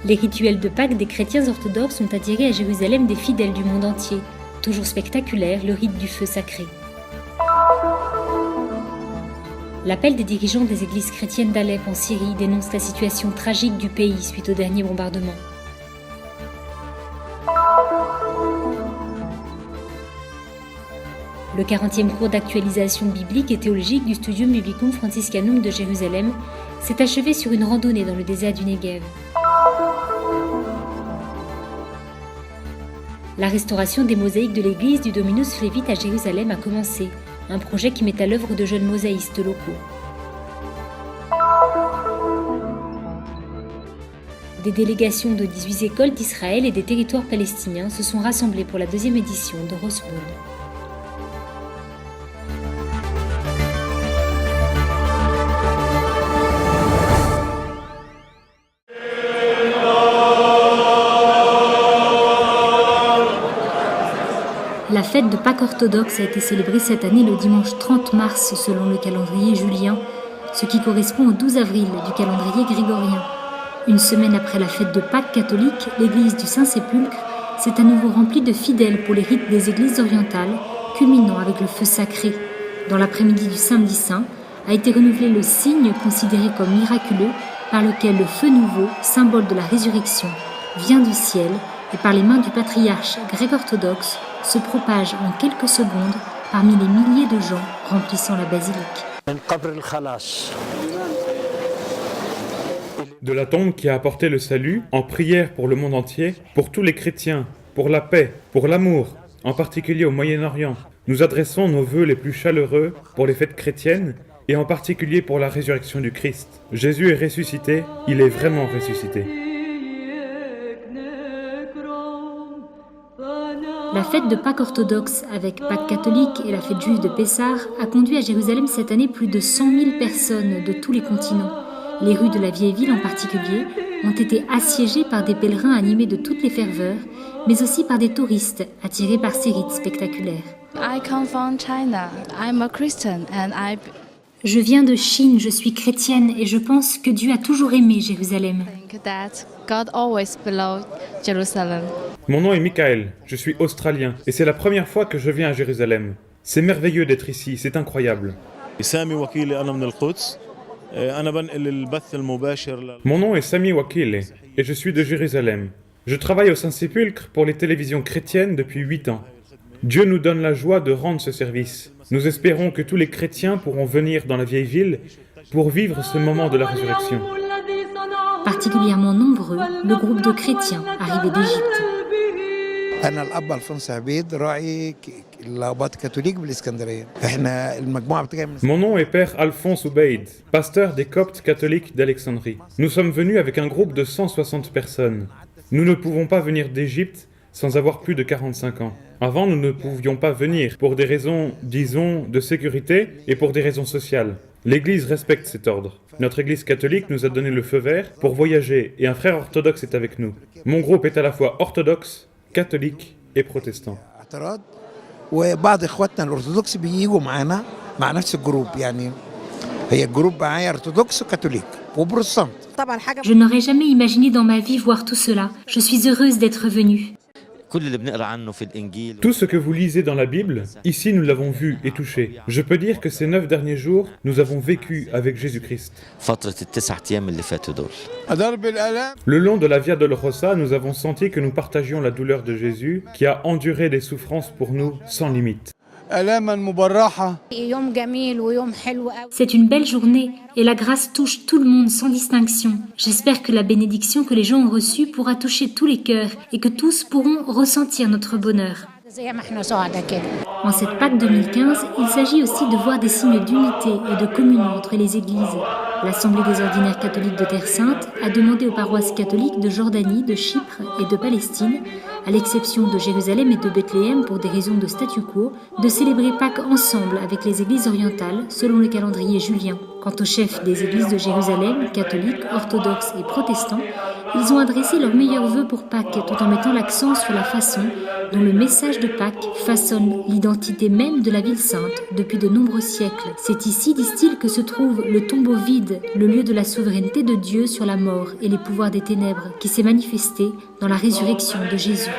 Les rituels de Pâques des chrétiens orthodoxes ont attiré à Jérusalem des fidèles du monde entier. Toujours spectaculaire, le rite du feu sacré. L'appel des dirigeants des églises chrétiennes d'Alep en Syrie dénonce la situation tragique du pays suite au dernier bombardement. Le 40e cours d'actualisation biblique et théologique du Studium Biblicum Franciscanum de Jérusalem s'est achevé sur une randonnée dans le désert du Negev. La restauration des mosaïques de l'église du Dominus Flevit à Jérusalem a commencé, un projet qui met à l'œuvre de jeunes mosaïstes locaux. Des délégations de 18 écoles d'Israël et des territoires palestiniens se sont rassemblées pour la deuxième édition de Rose Bowl. La fête de Pâques orthodoxe a été célébrée cette année le dimanche 30 mars selon le calendrier julien, ce qui correspond au 12 avril du calendrier grégorien. Une semaine après la fête de Pâques catholique, l'église du Saint-Sépulcre s'est à nouveau remplie de fidèles pour les rites des églises orientales, culminant avec le feu sacré. Dans l'après-midi du samedi saint, a été renouvelé le signe considéré comme miraculeux par lequel le feu nouveau, symbole de la résurrection, vient du ciel et par les mains du patriarche grec-orthodoxe se propage en quelques secondes parmi les milliers de gens remplissant la basilique. De la tombe qui a apporté le salut, en prière pour le monde entier, pour tous les chrétiens, pour la paix, pour l'amour, en particulier au Moyen-Orient, nous adressons nos vœux les plus chaleureux pour les fêtes chrétiennes et en particulier pour la résurrection du Christ. Jésus est ressuscité, il est vraiment ressuscité. La fête de Pâques orthodoxe avec Pâques catholique et la fête juive de Pessah a conduit à Jérusalem cette année plus de 100 000 personnes de tous les continents. Les rues de la vieille ville en particulier ont été assiégées par des pèlerins animés de toutes les ferveurs, mais aussi par des touristes attirés par ces rites spectaculaires. I come from China. I'm a Christian and Je viens de Chine, je suis chrétienne et je pense que Dieu a toujours aimé Jérusalem. think that God always belongs Jerusalem. Mon nom est Michael, je suis australien et c'est la première fois que je viens à Jérusalem. C'est merveilleux d'être ici, c'est incroyable. Mon nom est Sami Wakile et je suis de Jérusalem. Je travaille au Saint-Sépulcre pour les télévisions chrétiennes depuis 8 ans. Dieu nous donne la joie de rendre ce service. Nous espérons que tous les chrétiens pourront venir dans la vieille ville pour vivre ce moment de la résurrection. Particulièrement nombreux, le groupe de chrétiens arrivés d'Égypte. أنا الأب ألفونس عبيد راعي الآباط كاثوليك بالإسكندرية. إحنا المجموعة بتاعي من Mon nom est Père Alphonse Oubeid, pasteur des Coptes catholiques d'Alexandrie. Nous sommes venus avec un groupe de 160 personnes. Nous ne pouvons pas venir d'Égypte sans avoir plus de 45 ans. Avant, nous ne pouvions pas venir pour des raisons, disons, de sécurité et pour des raisons sociales. L'Église respecte cet ordre. Notre Église catholique nous a donné le feu vert pour voyager et un frère orthodoxe est avec nous. Mon groupe est à la fois orthodoxe, catholique et protestant. اعتراض وبعض إخواتنا الأرثوذكس بييجوا معانا مع نفس الجروب يعني هي الجروب معايا أرثوذكس وكاثوليك وبروتستانت. Je n'aurais jamais imaginé dans ma vie voir tout cela. Je suis heureuse d'être venue. Tout ce que vous lisez dans la Bible, ici nous l'avons vu et touché. Je peux dire que ces 9 derniers jours, nous avons vécu avec Jésus-Christ. Le long de la Via Dolorosa, nous avons senti que nous partagions la douleur de Jésus, qui a enduré des souffrances pour nous sans limite. C'est une belle journée et la grâce touche tout le monde sans distinction. J'espère que la bénédiction que les gens ont reçue pourra toucher tous les cœurs et que tous pourront ressentir notre bonheur. En cette Pâques 2015, il s'agit aussi de voir des signes d'unité et de communion entre les églises. L'Assemblée des ordinaires catholiques de Terre Sainte a demandé aux paroisses catholiques de Jordanie, de Chypre et de Palestine, à l'exception de Jérusalem et de Bethléem pour des raisons de statu quo, de célébrer Pâques ensemble avec les églises orientales selon le calendrier julien. Quant aux chefs des églises de Jérusalem, catholiques, orthodoxes et protestants, ils ont adressé leurs meilleurs vœux pour Pâques tout en mettant l'accent sur la façon dont le message de Pâques façonne l'identité l'identité même de la ville sainte depuis de nombreux siècles. C'est ici, disent-ils, que se trouve le tombeau vide, le lieu de la souveraineté de Dieu sur la mort et les pouvoirs des ténèbres, qui s'est manifesté dans la résurrection de Jésus.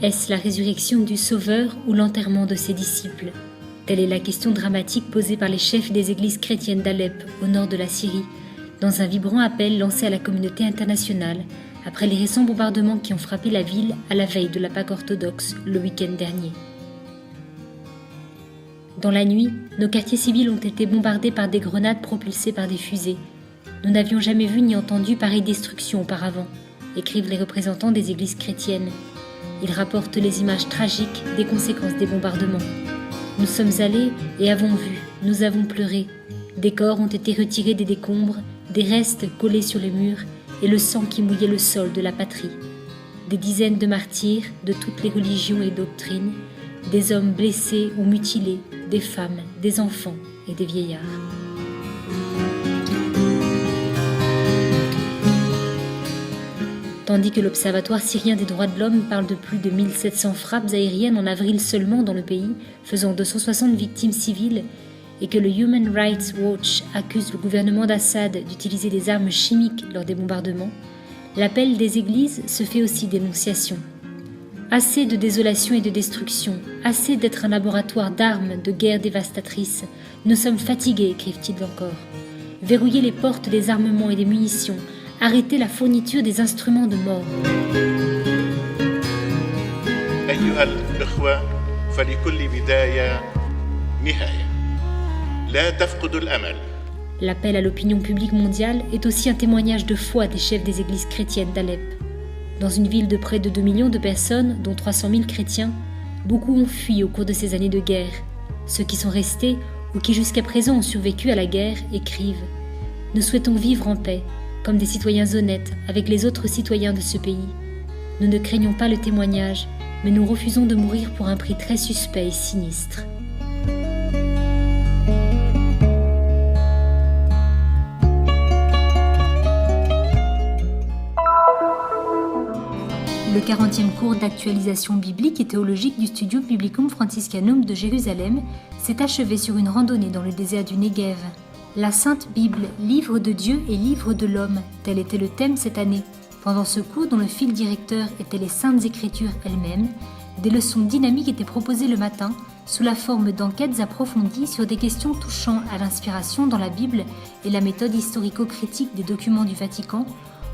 Est-ce la résurrection du Sauveur ou l'enterrement de ses disciples ? Telle est la question dramatique posée par les chefs des églises chrétiennes d'Alep, au nord de la Syrie, dans un vibrant appel lancé à la communauté internationale après les récents bombardements qui ont frappé la ville à la veille de la Pâque orthodoxe le week-end dernier. Dans la nuit, nos quartiers civils ont été bombardés par des grenades propulsées par des fusées. Nous n'avions jamais vu ni entendu pareille destruction auparavant, écrivent les représentants des églises chrétiennes. Ils rapportent les images tragiques des conséquences des bombardements. Nous sommes allés et avons vu, nous avons pleuré. Des corps ont été retirés des décombres, des restes collés sur les murs et le sang qui mouillait le sol de la patrie. Des dizaines de martyrs de toutes les religions et doctrines, des hommes blessés ou mutilés, des femmes, des enfants et des vieillards. Tandis que l'Observatoire syrien des droits de l'homme parle de plus de 1700 frappes aériennes en avril seulement dans le pays, faisant 260 victimes civiles, et que le Human Rights Watch accuse le gouvernement d'Assad d'utiliser des armes chimiques lors des bombardements, l'appel des églises se fait aussi dénonciation. Assez de désolation et de destruction, assez d'être un laboratoire d'armes, de guerres dévastatrices. Nous sommes fatigués, écrivent-ils encore. Verrouiller les portes des armements et des munitions, arrêter la fourniture des instruments de mort. أيها الإخوة فلكل بداية نهاية لا تفقدوا الأمل. L'appel à l'opinion publique mondiale est aussi un témoignage de foi des chefs des églises chrétiennes d'Alep. Dans une ville de près de 2 millions de personnes, dont 300 000 chrétiens, beaucoup ont fui au cours de ces années de guerre. Ceux qui sont restés ou qui jusqu'à présent ont survécu à la guerre écrivent « Nous souhaitons vivre en paix, comme des citoyens honnêtes avec les autres citoyens de ce pays. Nous ne craignons pas le témoignage, mais nous refusons de mourir pour un prix très suspect et sinistre. » Le 40e cours d'actualisation biblique et théologique du Studium Biblicum Franciscanum de Jérusalem s'est achevé sur une randonnée dans le désert du Negev. La Sainte Bible, livre de Dieu et livre de l'homme, tel était le thème cette année. Pendant ce cours, dont le fil directeur était les Saintes Écritures elles-mêmes, des leçons dynamiques étaient proposées le matin, sous la forme d'enquêtes approfondies sur des questions touchant à l'inspiration dans la Bible et la méthode historico-critique des documents du Vatican,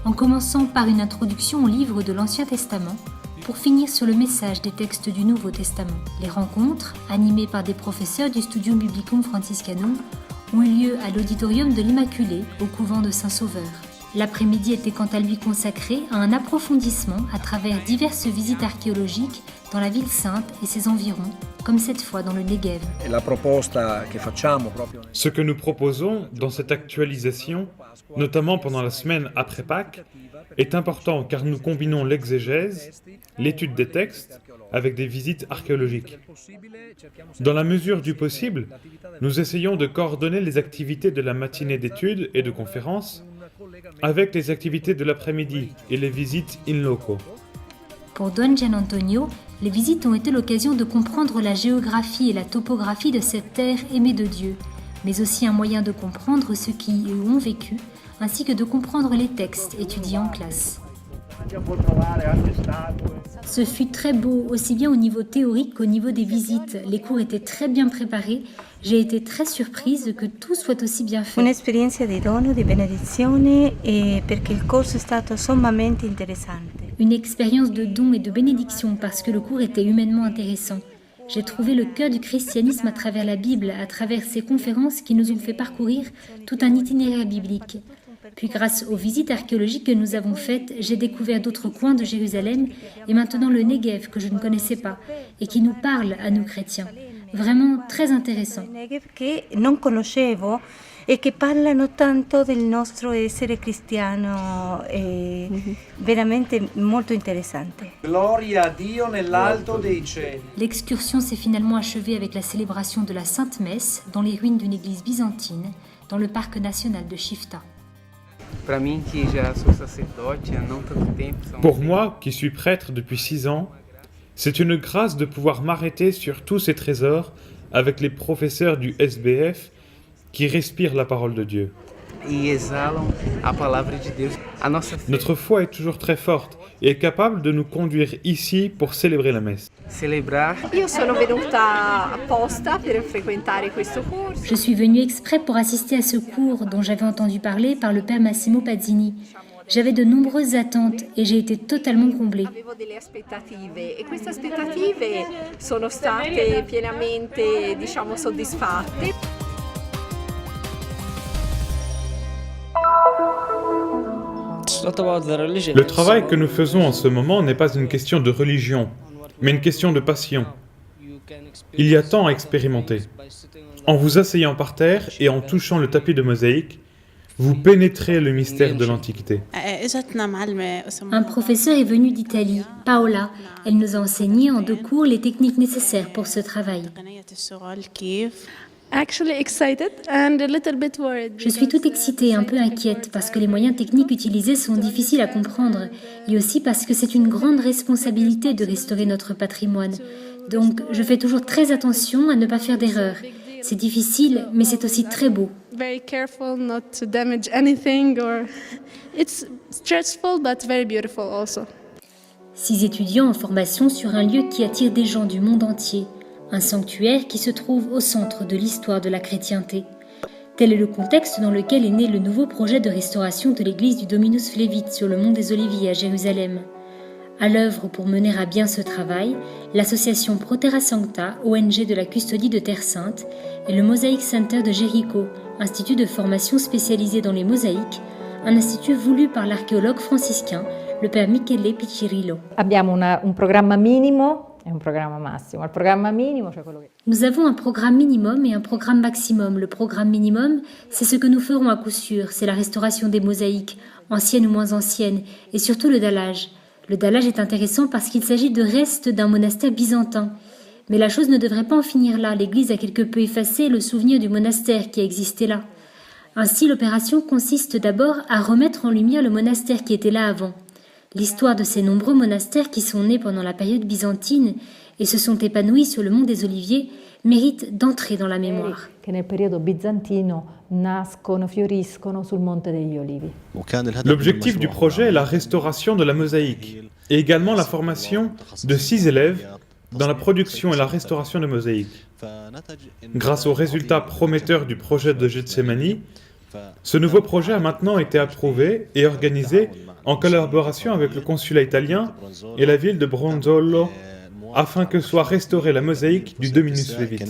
en commençant par une introduction au livre de l'Ancien Testament, pour finir sur le message des textes du Nouveau Testament. Les rencontres, animées par des professeurs du Studium Biblicum Franciscanum, ont eu lieu à l'auditorium de l'Immaculée, au couvent de Saint-Sauveur. L'après-midi était quant à lui consacré à un approfondissement à travers diverses visites archéologiques dans la ville sainte et ses environs, comme cette fois dans le Negev. Ce que nous proposons dans cette actualisation, notamment pendant la semaine après Pâques, est important car nous combinons l'exégèse, l'étude des textes, avec des visites archéologiques. Dans la mesure du possible, nous essayons de coordonner les activités de la matinée d'études et de conférences avec les activités de l'après-midi et les visites in loco. Pour Don Gian Antonio, les visites ont été l'occasion de comprendre la géographie et la topographie de cette terre aimée de Dieu, mais aussi un moyen de comprendre ceux qui y ont vécu, ainsi que de comprendre les textes étudiés en classe. Ce fut très beau, aussi bien au niveau théorique qu'au niveau des visites. Les cours étaient très bien préparés. J'ai été très surprise que tout soit aussi bien fait. Un'esperienza di dono, di benedizione, perché il corso è stato sommamente interessante. Une expérience de don et de bénédiction parce que le cours était humainement intéressant. J'ai trouvé le cœur du christianisme à travers la Bible, à travers ces conférences qui nous ont fait parcourir tout un itinéraire biblique. Puis grâce aux visites archéologiques que nous avons faites, j'ai découvert d'autres coins de Jérusalem et maintenant le Negev que je ne connaissais pas et qui nous parle à nous chrétiens. Vraiment très intéressant. Che non conoscevo e che parlano tanto del nostro essere cristiano, è veramente molto interessante. Gloria a Dio nell'alto dei cieli. L'excursion s'est finalement achevée avec la célébration de la Sainte Messe dans les ruines d'une église byzantine, dans le parc national de Chifta. Pour moi, qui suis prêtre depuis 6 ans, c'est une grâce de pouvoir m'arrêter sur tous ces trésors avec les professeurs du SBF qui respirent la parole de Dieu. Notre foi est toujours très forte et est capable de nous conduire ici pour célébrer la messe. Je suis venue exprès pour assister à ce cours dont j'avais entendu parler par le père Massimo Pazzini. J'avais de nombreuses attentes et j'ai été totalement comblée. Avevo delle aspettative e queste aspettative sono state pienamente, soddisfatte. Le travail que nous faisons en ce moment n'est pas une question de religion, mais une question de passion. Il y a tant à expérimenter. En vous asseyant par terre et en touchant le tapis de mosaïque, vous pénétrez le mystère de l'Antiquité. Un professeur est venu d'Italie, Paola. Elle nous a enseigné en 2 cours les techniques nécessaires pour ce travail. Je suis toute excitée et un peu inquiète parce que les moyens techniques utilisés sont difficiles à comprendre et aussi parce que c'est une grande responsabilité de restaurer notre patrimoine. Donc, je fais toujours très attention à ne pas faire d'erreurs. C'est difficile, mais c'est aussi très beau. Very careful not to damage anything or it's stressful but very beautiful also. 6 étudiants en formation sur un lieu qui attire des gens du monde entier, un sanctuaire qui se trouve au centre de l'histoire de la chrétienté. Tel est le contexte dans lequel est né le nouveau projet de restauration de l'église du Dominus Flevit sur le mont des Oliviers à Jérusalem. À l'œuvre pour mener à bien ce travail, l'association Protera Sancta, ONG de la custodie de Terre Sainte, et le Mosaic Center de Jéricho, institut de formation spécialisé dans les mosaïques, un institut voulu par l'archéologue franciscain, le père Michele Piccirillo. Abbiamo un programma minimo e un programma massimo. Il programma minimo, cioè quello che... Nous avons un programme minimum et un programme maximum. Le programme minimum, c'est ce que nous ferons à coup sûr, c'est la restauration des mosaïques, anciennes ou moins anciennes, et surtout le dallage. Le dallage est intéressant parce qu'il s'agit de restes d'un monastère byzantin. Mais la chose ne devrait pas en finir là. L'église a quelque peu effacé le souvenir du monastère qui existait là. Ainsi, l'opération consiste d'abord à remettre en lumière le monastère qui était là avant. L'histoire de ces nombreux monastères qui sont nés pendant la période byzantine et se sont épanouis sur le mont des Oliviers mérite d'entrer dans la mémoire. Che nel periodo bizantino nascono, fioriscono sul monte degli Olivi. L'objectif du projet est la restauration de la mosaïque et également la formation de 6 élèves dans la production et la restauration de mosaïques. Grâce aux résultats prometteurs du projet de Getsemani, ce nouveau projet a maintenant été approuvé et organisé en collaboration avec le consulat italien et la ville de Bronzolo, afin que soit restaurée la mosaïque du Dominus Flevit.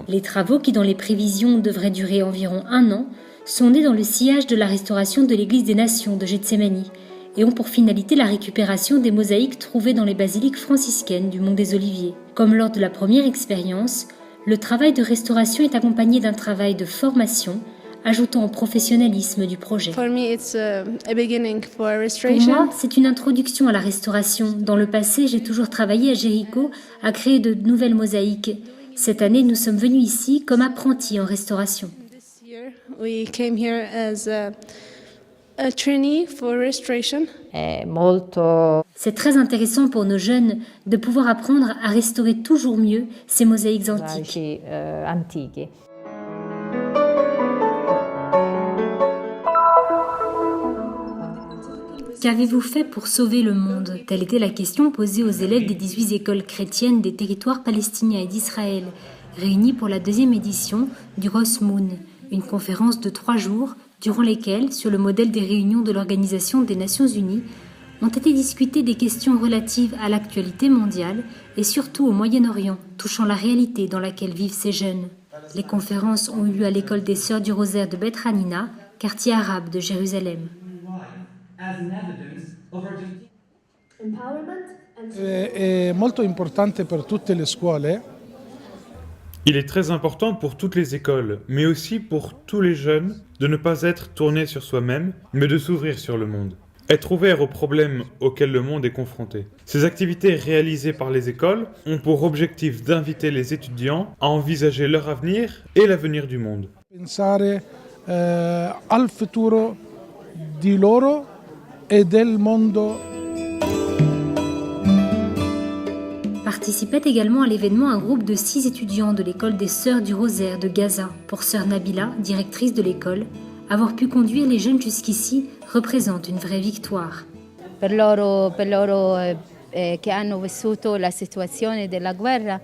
Les travaux qui, dans les prévisions, devraient durer environ 1 an, sont nés dans le sillage de la restauration de l'Église des Nations de Getsemani et ont pour finalité la récupération des mosaïques trouvées dans les basiliques franciscaines du Mont des Oliviers. Comme lors de la première expérience, le travail de restauration est accompagné d'un travail de formation, ajoutant au professionnalisme du projet. For me, it's a beginning for Pour restoration. moi, c'est une introduction à la restauration. Dans le passé, j'ai toujours travaillé à Jéricho à créer de nouvelles mosaïques. Cette année, nous sommes venus ici comme apprentis en restauration. This year, we came here as a trainee for restoration. È molto C'est très intéressant pour nos jeunes de pouvoir apprendre à restaurer toujours mieux ces mosaïques antiques. antichi. Qu'avez-vous fait pour sauver le monde? Telle était la question posée aux élèves des 18 écoles chrétiennes des territoires palestiniens et d'Israël, réunis pour la 2e édition du Rosh Moon, une conférence de 3 jours durant lesquelles, sur le modèle des réunions de l'Organisation des Nations Unies, ont été discutées des questions relatives à l'actualité mondiale et surtout au Moyen-Orient, touchant la réalité dans laquelle vivent ces jeunes. Les conférences ont eu lieu à l'école des Sœurs du Rosaire de Beth Hanina, quartier arabe de Jérusalem. È molto importante per tutte le scuole. Il est très important pour toutes les écoles, mais aussi pour tous les jeunes, de ne pas être tournés sur soi-même, mais de s'ouvrir sur le monde. Être ouvert aux problèmes auxquels le monde est confronté. Ces activités réalisées par les écoles ont pour objectif d'inviter les étudiants à envisager leur avenir et l'avenir du monde. Pensare al futuro di loro e del mondo. Participait également à l'événement un groupe de 6 étudiants de l'école des Sœurs du Rosaire de Gaza. Pour Sœur Nabila, directrice de l'école, avoir pu conduire les jeunes jusqu'ici représente une vraie victoire. Per loro che hanno vissuto la situazione della guerra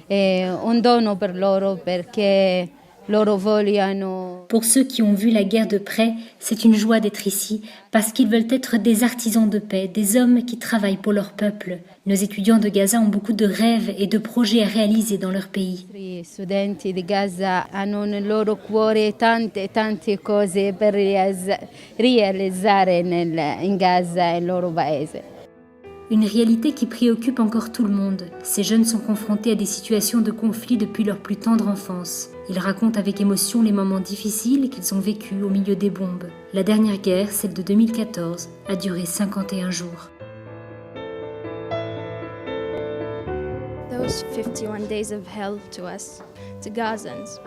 è un dono per loro perché loro vogliono. Pour ceux qui ont vu la guerre de près, c'est une joie d'être ici parce qu'ils veulent être des artisans de paix, des hommes qui travaillent pour leur peuple. Nos étudiants de Gaza ont beaucoup de rêves et de projets à réaliser dans leur pays. Gli studenti di Gaza hanno nel loro cuore tante cose per realizzare in Gaza e nel loro paese. Une réalité qui préoccupe encore tout le monde. Ces jeunes sont confrontés à des situations de conflit depuis leur plus tendre enfance. Ils racontent avec émotion les moments difficiles qu'ils ont vécus au milieu des bombes. La dernière guerre, celle de 2014, a duré 51 jours. Those 51 days of hell to us, to Gazans.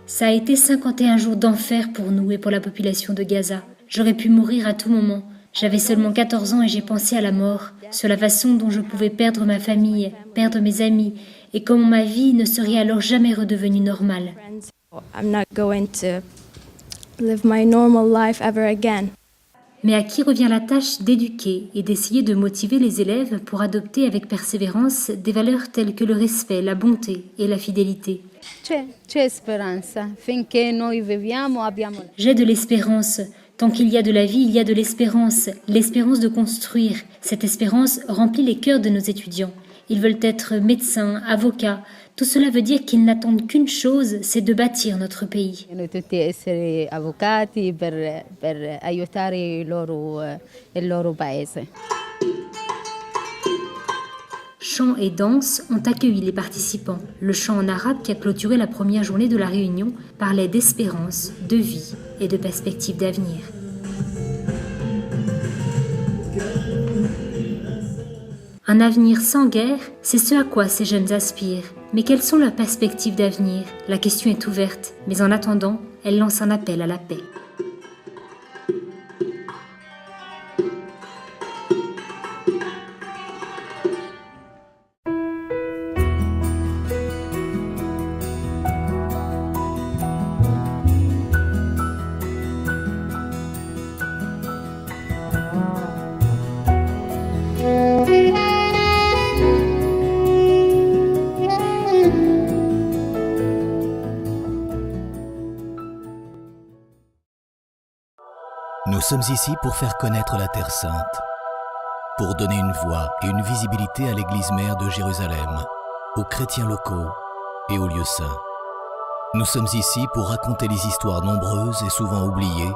Ça a été 51 jours d'enfer pour nous et pour la population de Gaza. J'aurais pu mourir à tout moment. J'avais seulement 14 ans et j'ai pensé à la mort, sur la façon dont je pouvais perdre ma famille, perdre mes amis, et comment ma vie ne serait alors jamais redevenue normale. I'm not going to live my normal life ever again. Mais à qui revient la tâche d'éduquer et d'essayer de motiver les élèves pour adopter avec persévérance des valeurs telles que le respect, la bonté et la fidélité. C'è speranza. Finché noi viviamo abbiamo. J'ai de l'espérance. Tant qu'il y a de la vie, il y a de l'espérance de construire. Cette espérance remplit les cœurs de nos étudiants. Ils veulent être médecins, avocats. Tout cela veut dire qu'ils n'attendent qu'une chose, c'est de bâtir notre pays. Vogliono tutti essere avvocati per aiutare il loro paese. Chant et danse ont accueilli les participants. Le chant en arabe qui a clôturé la première journée de la réunion parlait d'espérance, de vie et de perspectives d'avenir. Un avenir sans guerre, c'est ce à quoi ces jeunes aspirent. Mais quelles sont leurs perspectives d'avenir? La question est ouverte, mais en attendant, elle lance un appel à la paix. Nous sommes ici pour faire connaître la Terre Sainte, pour donner une voix et une visibilité à l'Église mère de Jérusalem, aux chrétiens locaux et aux lieux saints. Nous sommes ici pour raconter les histoires nombreuses et souvent oubliées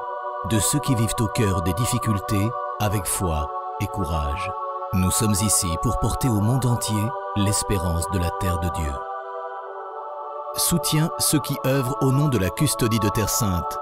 de ceux qui vivent au cœur des difficultés avec foi et courage. Nous sommes ici pour porter au monde entier l'espérance de la terre de Dieu. Soutiens ceux qui œuvrent au nom de la custodie de Terre Sainte